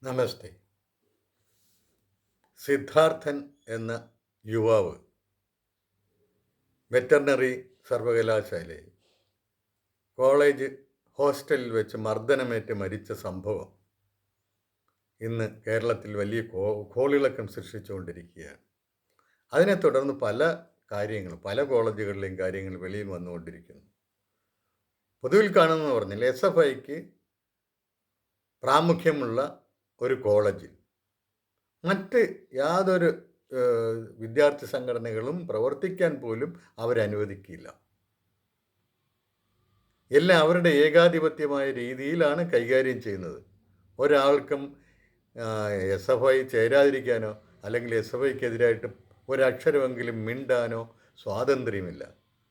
നമസ്തേ. സിദ്ധാർത്ഥൻ എന്ന യുവാവ് വെറ്ററിനറി സർവകലാശാലയിൽ കോളേജ് ഹോസ്റ്റലിൽ വെച്ച് മർദ്ദനമേറ്റ് മരിച്ച സംഭവം ഇന്ന് കേരളത്തിൽ വലിയ കോളിളക്കം സൃഷ്ടിച്ചുകൊണ്ടിരിക്കുകയാണ്. അതിനെ തുടർന്ന് പല കോളേജുകളിലെയും കാര്യങ്ങൾ വെളിയിൽ വന്നുകൊണ്ടിരിക്കുന്നു. പൊതുവിൽ കാണുന്നതെന്ന് പറഞ്ഞാൽ SFIക്ക് പ്രാമുഖ്യമുള്ള ഒരു കോളേജിൽ മറ്റ് യാതൊരു വിദ്യാർത്ഥി സംഘടനകളും പ്രവർത്തിക്കാൻ പോലും അവരനുവദിക്കില്ല. എല്ലാം അവരുടെ ഏകാധിപത്യമായ രീതിയിലാണ് കൈകാര്യം ചെയ്യുന്നത്. ഒരാൾക്കും SFI ചേരാതിരിക്കാനോ അല്ലെങ്കിൽ SFIക്കെതിരായിട്ട് ഒരക്ഷരമെങ്കിലും മിണ്ടാനോ സ്വാതന്ത്ര്യമില്ല.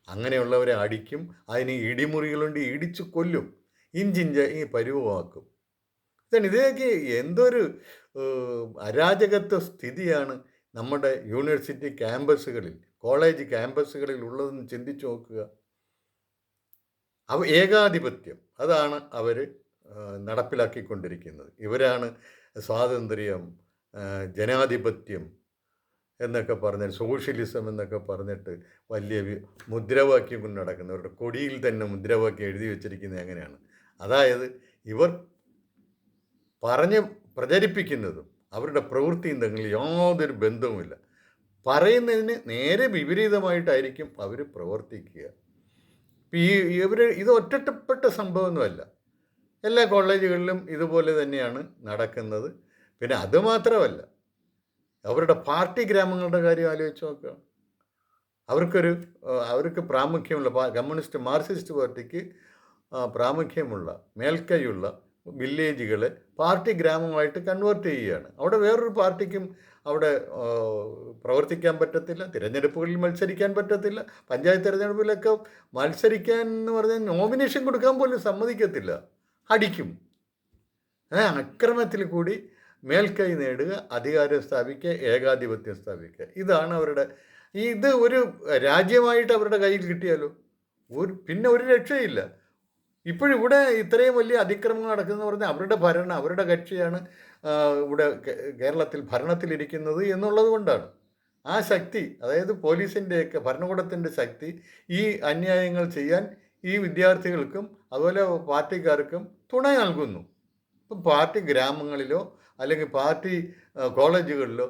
അങ്ങനെയുള്ളവരെ അടിക്കും, അതിന് ഇടിമുറികളുണ്ട്, ഇടിച്ചു കൊല്ലും, ഈ പരുവമാക്കും. ഇതൊക്കെ എന്തൊരു അരാജകത്വ സ്ഥിതിയാണ് നമ്മുടെ യൂണിവേഴ്സിറ്റി ക്യാമ്പസുകളിൽ, കോളേജ് ക്യാമ്പസുകളിൽ ഉള്ളതെന്ന് ചിന്തിച്ചു നോക്കുക. ഏകാധിപത്യം അതാണ് അവർ നടപ്പിലാക്കിക്കൊണ്ടിരിക്കുന്നത്. ഇവരാണ് സ്വാതന്ത്ര്യം, ജനാധിപത്യം എന്നൊക്കെ പറഞ്ഞ്, സോഷ്യലിസം എന്നൊക്കെ പറഞ്ഞിട്ട് വലിയ മുദ്രാവാക്യം കൊണ്ട് നടക്കുന്നവരുടെ കൊടിയിൽ തന്നെ മുദ്രാവാക്യം എഴുതി വച്ചിരിക്കുന്നത് എങ്ങനെയാണ്? അതായത് ഇവർ പറഞ്ഞ് പ്രചരിപ്പിക്കുന്നതും അവരുടെ പ്രവൃത്തിയും തമ്മിൽ യാതൊരു ബന്ധവുമില്ല. പറയുന്നതിന് നേരെ വിപരീതമായിട്ടായിരിക്കും അവർ പ്രവർത്തിക്കുക. ഇത് ഒറ്റപ്പെട്ട സംഭവമൊന്നുമല്ല. എല്ലാ കോളേജുകളിലും ഇതുപോലെ തന്നെയാണ് നടക്കുന്നത്. പിന്നെ അതുമാത്രമല്ല, അവരുടെ പാർട്ടി ഗ്രാമങ്ങളുടെ കാര്യം ആലോചിച്ച് നോക്കുക. അവർക്ക് പ്രാമുഖ്യമുള്ള കമ്മ്യൂണിസ്റ്റ് മാർക്സിസ്റ്റ് പാർട്ടിക്ക് പ്രാമുഖ്യമുള്ള മേൽക്കൈയുള്ള വില്ലേജുകളെ പാർട്ടി ഗ്രാമമായിട്ട് കൺവേർട്ട് ചെയ്യുകയാണ്. അവിടെ വേറൊരു പാർട്ടിക്കും അവിടെ പ്രവർത്തിക്കാൻ പറ്റത്തില്ല, തിരഞ്ഞെടുപ്പുകളിൽ മത്സരിക്കാൻ പറ്റത്തില്ല. പഞ്ചായത്ത് തിരഞ്ഞെടുപ്പിലൊക്കെ മത്സരിക്കാൻ എന്ന് പറഞ്ഞാൽ നോമിനേഷൻ കൊടുക്കാൻ പോലും സമ്മതിക്കത്തില്ല, അടിക്കും. അക്രമത്തിൽ കൂടി മേൽക്കൈ നേടുക, അധികാരം സ്ഥാപിക്കുക, ഏകാധിപത്യം സ്ഥാപിക്കുക. ഇതാണ് ഇത് ഒരു രാജ്യമായിട്ട് അവരുടെ കയ്യിൽ കിട്ടിയാലോ പിന്നെ ഒരു രക്ഷയില്ല. ഇപ്പോഴിവിടെ ഇത്രയും വലിയ അതിക്രമങ്ങൾ നടക്കുന്നത് പറഞ്ഞാൽ അവരുടെ കക്ഷിയാണ് ഇവിടെ കേരളത്തിൽ ഭരണത്തിലിരിക്കുന്നത് എന്നുള്ളത് കൊണ്ടാണ്. ആ ശക്തി, അതായത് പോലീസിൻ്റെയൊക്കെ ഭരണകൂടത്തിൻ്റെ ശക്തി ഈ അന്യായങ്ങൾ ചെയ്യാൻ ഈ വിദ്യാർത്ഥികൾക്കും അതുപോലെ പാർട്ടിക്കാർക്കും തുണ നൽകുന്നു. ഇപ്പം പാർട്ടി ഗ്രാമങ്ങളിലോ അല്ലെങ്കിൽ പാർട്ടി കോളേജുകളിലോ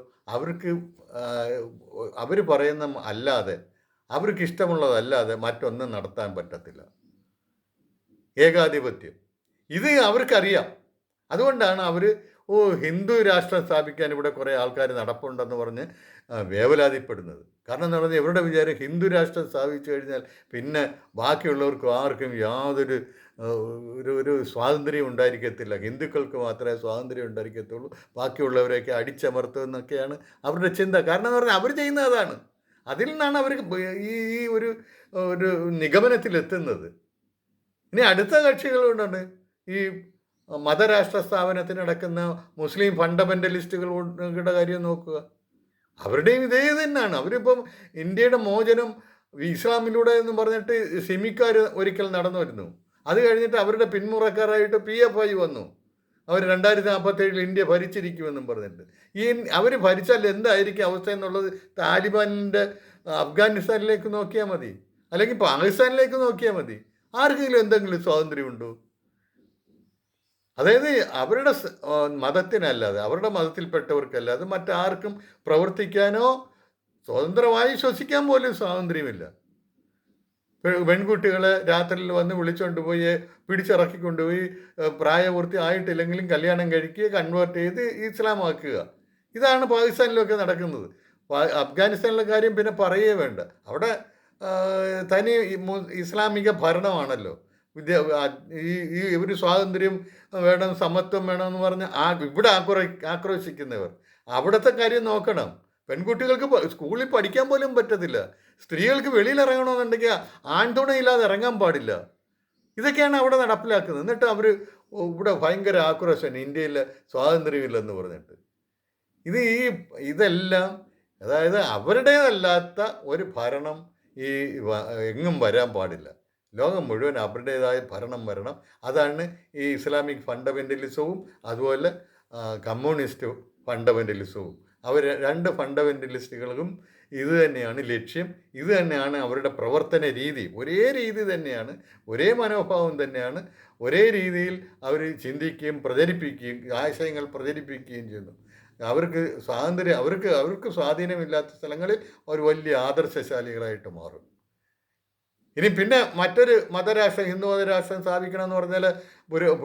അവർ പറയുന്ന അല്ലാതെ, അവർക്ക് ഇഷ്ടമുള്ളതല്ലാതെ മറ്റൊന്നും നടത്താൻ പറ്റത്തില്ല. ഏകാധിപത്യം ഇത് അവർക്കറിയാം. അതുകൊണ്ടാണ് അവർ ഹിന്ദു രാഷ്ട്രം സ്ഥാപിക്കാൻ ഇവിടെ കുറേ ആൾക്കാർ നടപ്പുണ്ടെന്ന് പറഞ്ഞ് വേവലാതിപ്പെടുന്നത്. കാരണം എന്ന് പറഞ്ഞാൽ ഇവരുടെ വിചാരം ഹിന്ദു രാഷ്ട്രം സ്ഥാപിച്ചു കഴിഞ്ഞാൽ പിന്നെ ബാക്കിയുള്ളവർക്കും ആർക്കും യാതൊരു ഒരു സ്വാതന്ത്ര്യം ഉണ്ടായിരിക്കത്തില്ല, ഹിന്ദുക്കൾക്ക് മാത്രമേ സ്വാതന്ത്ര്യം ഉണ്ടായിരിക്കത്തുള്ളൂ, ബാക്കിയുള്ളവരെയൊക്കെ അടിച്ചമർത്തുമെന്നൊക്കെയാണ് അവരുടെ ചിന്ത. കാരണം എന്ന് പറഞ്ഞാൽ അവർ ചെയ്യുന്നത് അതാണ്. അതിൽ നിന്നാണ് അവർ ഈ ഒരു നിഗമനത്തിലെത്തുന്നത്. ഇനി അടുത്ത കക്ഷികളുണ്ട്. ഈ മതരാഷ്ട്ര സ്ഥാപനത്തിന് നടക്കുന്ന മുസ്ലിം ഫണ്ടമെൻ്റലിസ്റ്റുകളുടെ കാര്യം നോക്കുക. അവരുടെയും ഇതേ തന്നെയാണ്. അവരിപ്പം ഇന്ത്യയുടെ മോചനം ഇസ്ലാമിലൂടെ എന്ന് പറഞ്ഞിട്ട് സിമിക്കാർ ഒരിക്കൽ നടന്നു വരുന്നു. അത് കഴിഞ്ഞിട്ട് അവരുടെ പിന്മുറക്കാരായിട്ട് PFI വന്നു. അവർ 2047 ഇന്ത്യ ഭരിച്ചിരിക്കുമെന്നും പറഞ്ഞിട്ട്. അവർ ഭരിച്ചാൽ എന്തായിരിക്കും അവസ്ഥ എന്നുള്ളത് താലിബാനിൻ്റെ അഫ്ഗാനിസ്ഥാനിലേക്ക് നോക്കിയാൽ മതി, അല്ലെങ്കിൽ പാകിസ്ഥാനിലേക്ക് നോക്കിയാൽ മതി. ആർക്കെങ്കിലും എന്തെങ്കിലും സ്വാതന്ത്ര്യമുണ്ടോ? അതായത് അവരുടെ മതത്തിനല്ലാതെ, അവരുടെ മതത്തിൽപ്പെട്ടവർക്കല്ലാതെ മറ്റാർക്കും പ്രവർത്തിക്കാനോ സ്വതന്ത്രമായി ശ്വസിക്കാൻ പോലും സ്വാതന്ത്ര്യമില്ല. പെൺകുട്ടികളെ രാത്രിയിൽ വന്ന് വിളിച്ചുകൊണ്ട് പോയി പിടിച്ചിറക്കിക്കൊണ്ടുപോയി പ്രായപൂർത്തി ആയിട്ടില്ലെങ്കിലും കല്യാണം കഴിക്കുക, കൺവേർട്ട് ചെയ്ത് ഇസ്ലാമാക്കുക. ഇതാണ് പാകിസ്ഥാനിലൊക്കെ നടക്കുന്നത്. അഫ്ഗാനിസ്ഥാനിലെ കാര്യം പിന്നെ പറയേ വേണ്ട. അവിടെ തനി ഇസ്ലാമിക ഭരണമാണല്ലോ. ഇവർ സ്വാതന്ത്ര്യം വേണം, സമത്വം വേണമെന്ന് പറഞ്ഞ് ഇവിടെ ആക്രോശിക്കുന്നവർ. അവിടുത്തെ കാര്യം നോക്കണം. പെൺകുട്ടികൾക്ക് സ്കൂളിൽ പഠിക്കാൻ പോലും പറ്റത്തില്ല. സ്ത്രീകൾക്ക് വെളിയിൽ ഇറങ്ങണമെന്നുണ്ടെങ്കിൽ ആൺതുണയില്ലാതെ ഇറങ്ങാൻ പാടില്ല. ഇതൊക്കെയാണ് അവിടെ നടപ്പിലാക്കുന്നത്. എന്നിട്ട് അവർ ഇവിടെ ഭയങ്കര ആക്രോശം, ഇന്ത്യയിൽ സ്വാതന്ത്ര്യമില്ലെന്ന് പറഞ്ഞിട്ട്. ഇതെല്ലാം അതായത് അവരുടേതല്ലാത്ത ഒരു ഭരണം എങ്ങും വരാൻ പാടില്ല. ലോകം മുഴുവൻ അവരുടേതായ ഭരണം വരണം. അതാണ് ഈ ഇസ്ലാമിക് ഫണ്ടമെൻ്റലിസവും അതുപോലെ കമ്മ്യൂണിസ്റ്റ് ഫണ്ടമെൻ്റലിസവും. അവർ 2 ഫണ്ടമെൻ്റലിസ്റ്റുകൾക്കും ഇത് തന്നെയാണ് ലക്ഷ്യം, ഇത് തന്നെയാണ് അവരുടെ പ്രവർത്തന രീതി. ഒരേ രീതി തന്നെയാണ്, ഒരേ മനോഭാവം തന്നെയാണ്, ഒരേ രീതിയിൽ അവർ ചിന്തിക്കുകയും പ്രചരിപ്പിക്കുകയും ആശയങ്ങൾ പ്രചരിപ്പിക്കുകയും ചെയ്യുന്നു. അവർക്ക് സ്വാതന്ത്ര്യം, അവർക്ക് സ്വാധീനമില്ലാത്ത സ്ഥലങ്ങളിൽ അവർ വലിയ ആദർശശാലികളായിട്ട് മാറും. ഇനി പിന്നെ മറ്റൊരു മതരാഷ്ട്രം, ഹിന്ദു മതരാഷ്ട്രം സ്ഥാപിക്കണമെന്ന് പറഞ്ഞാൽ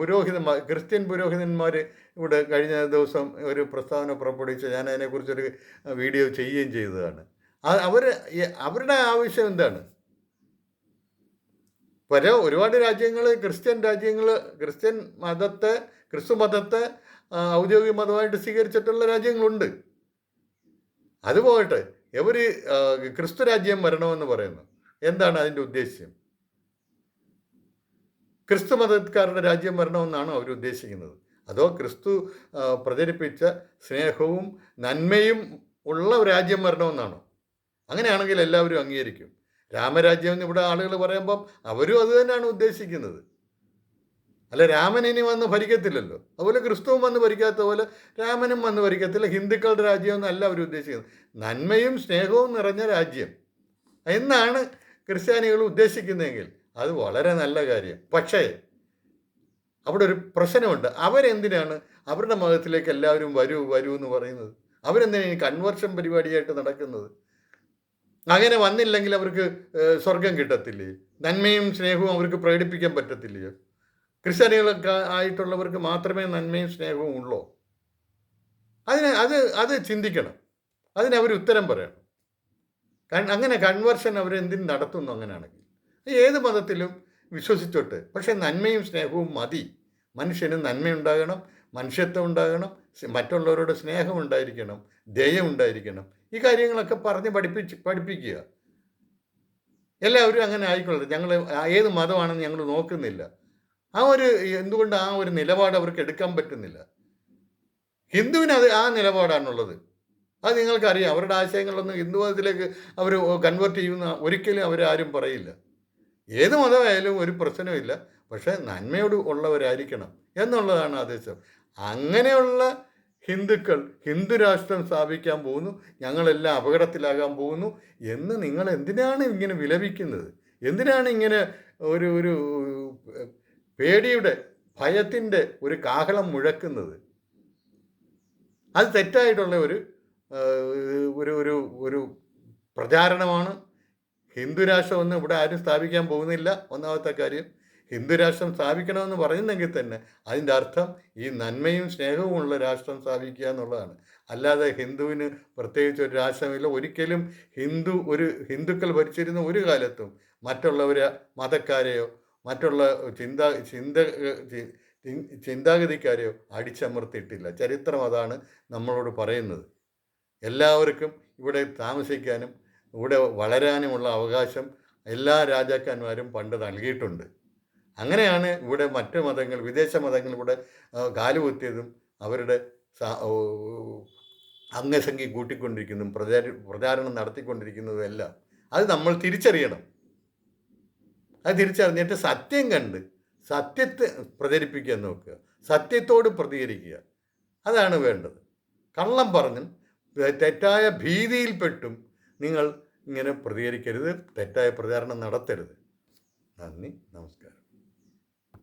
പുരോഹിതന്മാർ, ക്രിസ്ത്യൻ പുരോഹിതന്മാർ ഇവിടെ കഴിഞ്ഞ ദിവസം ഒരു പ്രസ്താവന പുറപ്പെടുവിച്ച് ഞാൻ അതിനെക്കുറിച്ചൊരു വീഡിയോ ചെയ്യുകയും ചെയ്തതാണ്. അവരുടെ ആവശ്യം എന്താണ്? ഒരുപാട് രാജ്യങ്ങൾ, ക്രിസ്ത്യൻ മതത്തെ, ക്രിസ്തു മതത്തെ ഔദ്യോഗിക മതമായിട്ട് സ്വീകരിച്ചിട്ടുള്ള രാജ്യങ്ങളുണ്ട്. അതുപോകട്ടെ, ഇവർ ക്രിസ്തു രാജ്യം വരണമെന്ന് പറയുന്നു. എന്താണ് അതിൻ്റെ ഉദ്ദേശ്യം? ക്രിസ്തു മതക്കാരുടെ രാജ്യം വരണമെന്നാണോ അവർ ഉദ്ദേശിക്കുന്നത്? അതോ ക്രിസ്തു പ്രചരിപ്പിച്ച സ്നേഹവും നന്മയും ഉള്ള രാജ്യം വരണമെന്നാണോ? അങ്ങനെയാണെങ്കിൽ എല്ലാവരും അംഗീകരിക്കും. രാമരാജ്യം എന്ന് ഇവിടെ ആളുകൾ പറയുമ്പം അവരും അത് തന്നെയാണ് ഉദ്ദേശിക്കുന്നത്. അല്ല, രാമൻ ഇനി വന്ന് ഭരിക്കത്തില്ലല്ലോ. അതുപോലെ ക്രിസ്തുവും വന്ന് ഭരിക്കാത്ത പോലെ രാമനും വന്ന് ഭരിക്കത്തില്ല. ഹിന്ദുക്കളുടെ രാജ്യം എന്നല്ല അവർ ഉദ്ദേശിക്കുന്നത്. നന്മയും സ്നേഹവും നിറഞ്ഞ രാജ്യം എന്നാണ് ക്രിസ്ത്യാനികൾ ഉദ്ദേശിക്കുന്നതെങ്കിൽ അത് വളരെ നല്ല കാര്യം. പക്ഷേ അവിടെ ഒരു പ്രശ്നമുണ്ട്. അവരെന്തിനാണ് അവരുടെ മതത്തിലേക്ക് എല്ലാവരും വരൂ എന്ന് പറയുന്നത്? അവരെന്തിനാണ് ഈ കൺവേർഷൻ പരിപാടിയായിട്ട് നടക്കുന്നത്? അങ്ങനെ വന്നില്ലെങ്കിൽ അവർക്ക് സ്വർഗം കിട്ടത്തില്ലേ? നന്മയും സ്നേഹവും അവർക്ക് പ്രകടിപ്പിക്കാൻ പറ്റത്തില്ലയോ? ക്രിസ്ത്യാനികളൊക്കെ ആയിട്ടുള്ളവർക്ക് മാത്രമേ നന്മയും സ്നേഹവും ഉള്ളൂ? അത് ചിന്തിക്കണം. അതിനവർ ഉത്തരം പറയണം. അങ്ങനെ കൺവേർഷൻ അവരെന്തിന് നടത്തുന്നു? അങ്ങനെയാണെങ്കിൽ ഏത് മതത്തിലും വിശ്വസിച്ചോട്ടെ, പക്ഷേ നന്മയും സ്നേഹവും മതി. മനുഷ്യന് നന്മയുണ്ടാകണം, മനുഷ്യത്വം ഉണ്ടാകണം, മറ്റുള്ളവരോട് സ്നേഹം ഉണ്ടായിരിക്കണം, ദയ ഉണ്ടായിരിക്കണം. ഈ കാര്യങ്ങളൊക്കെ പറഞ്ഞ് പഠിപ്പിക്കുക. എല്ലാവരും അങ്ങനെ ആയിക്കൊള്ളട്ടെ. ഞങ്ങൾ ഏത് മതമാണെന്ന് ഞങ്ങൾ നോക്കുന്നില്ല. എന്തുകൊണ്ട് ആ ഒരു നിലപാട് അവർക്ക് എടുക്കാൻ പറ്റുന്നില്ല? ഹിന്ദുവിന് ആ നിലപാടാണുള്ളത്. അത് നിങ്ങൾക്കറിയാം. അവരുടെ ആശയങ്ങളൊന്നും ഹിന്ദു മതത്തിലേക്ക് അവർ കൺവേർട്ട് ചെയ്യുന്ന ഒരിക്കലും അവരാരും പറയില്ല. ഏത് മതമായാലും ഒരു പ്രശ്നമില്ല, പക്ഷേ നന്മയോട് ഉള്ളവരായിരിക്കണം എന്നുള്ളതാണ് ആദേശം. അങ്ങനെയുള്ള ഹിന്ദുക്കൾ ഹിന്ദു രാഷ്ട്രം സ്ഥാപിക്കാൻ പോകുന്നു, ഞങ്ങളെല്ലാം അപകടത്തിലാകാൻ പോകുന്നു എന്ന് നിങ്ങൾ എന്തിനാണ് ഇങ്ങനെ വിലപിക്കുന്നത്? എന്തിനാണ് ഇങ്ങനെ ഒരു പേടിയുടെ, ഭയത്തിൻ്റെ ഒരു കാഹളം മുഴക്കുന്നത്? അത് തെറ്റായിട്ടുള്ള ഒരു പ്രചാരണമാണ്. ഹിന്ദുരാഷ്ട്രമൊന്നും ഇവിടെ ആരും സ്ഥാപിക്കാൻ പോകുന്നില്ല. ഒന്നാമത്തെ കാര്യം, ഹിന്ദുരാഷ്ട്രം സ്ഥാപിക്കണമെന്ന് പറയുന്നെങ്കിൽ തന്നെ അതിൻ്റെ അർത്ഥം ഈ നന്മയും സ്നേഹവും ഉള്ള രാഷ്ട്രം സ്ഥാപിക്കുക എന്നുള്ളതാണ്. അല്ലാതെ ഹിന്ദുവിന് പ്രത്യേകിച്ച് ഒരു രാഷ്ട്രമില്ല. ഒരിക്കലും ഹിന്ദുക്കൾ ഭരിച്ചിരുന്ന ഒരു കാലത്തും മറ്റുള്ളവരെ, മതക്കാരെയോ മറ്റുള്ള ചിന്താഗതിക്കാരെയോ അടിച്ചമർത്തിയിട്ടില്ല. ചരിത്രം അതാണ് നമ്മളോട് പറയുന്നത്. എല്ലാവർക്കും ഇവിടെ താമസിക്കാനും ഇവിടെ വളരാനുമുള്ള അവകാശം എല്ലാ രാജാക്കന്മാരും പണ്ട് നൽകിയിട്ടുണ്ട്. അങ്ങനെയാണ് ഇവിടെ മറ്റ് മതങ്ങൾ, വിദേശ മതങ്ങൾ ഇവിടെ കാലുകുത്തിയതും അവരുടെ അംഗസംഖ്യ കൂട്ടിക്കൊണ്ടിരിക്കുന്നതും പ്രചാരണം നടത്തിക്കൊണ്ടിരിക്കുന്നതും എല്ലാം. അത് നമ്മൾ തിരിച്ചറിയണം. അത് തിരിച്ചറിഞ്ഞിട്ട് സത്യം കണ്ട് സത്യത്തെ പ്രചരിപ്പിക്കാൻ നോക്കുക, സത്യത്തോട് പ്രതികരിക്കുക. അതാണ് വേണ്ടത്. കള്ളം പറഞ്ഞും തെറ്റായ ഭീതിയിൽപ്പെട്ടും നിങ്ങൾ ഇങ്ങനെ പ്രതികരിക്കരുത്, തെറ്റായ പ്രചാരണം നടത്തരുത്. നന്ദി, നമസ്കാരം.